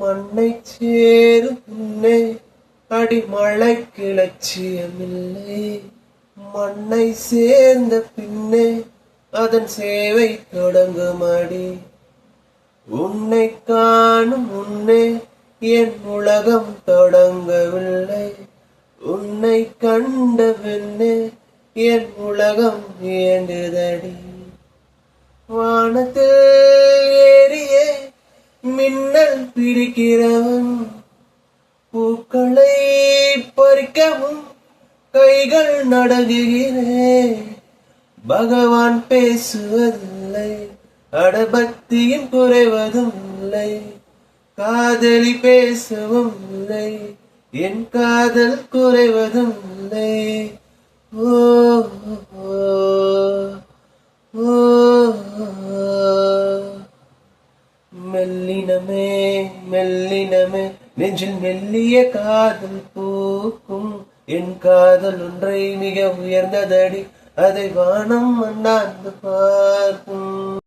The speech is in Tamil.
மண்ணை சேரும் முன்னே அடிமழை கிளச்சியமில்லை. மண்ணை சேர்ந்த பின்னே அதன் சேவை தொடங்குமடி. உன்னை காணும் முன்னே என் உலகம் தொடங்கவில்லை. உன்னை கண்ட பின்னே என் உலகம் இயங்குதடி. வானத்தில் ஏறியே மின்னல் பிடிக்கிறவன் பூக்களை பறிக்கவும் கைகள் நடுங்குகிறேன். பகவான் பேசுவதில்லை, அடபக்தியும் குறைவதும் இல்லை. காதலி பேசவும் இல்லை, என் காதல் குறைவதும் இல்லை. ஓ மெல்லினமே மெல்லினமே நெஞ்சில் மெல்லிய காதல் பூக்கும். என் காதல் ஒன்றை மிக உயர்ந்ததடி, அதை வானம் அண்ணாந்து பார்க்கும்.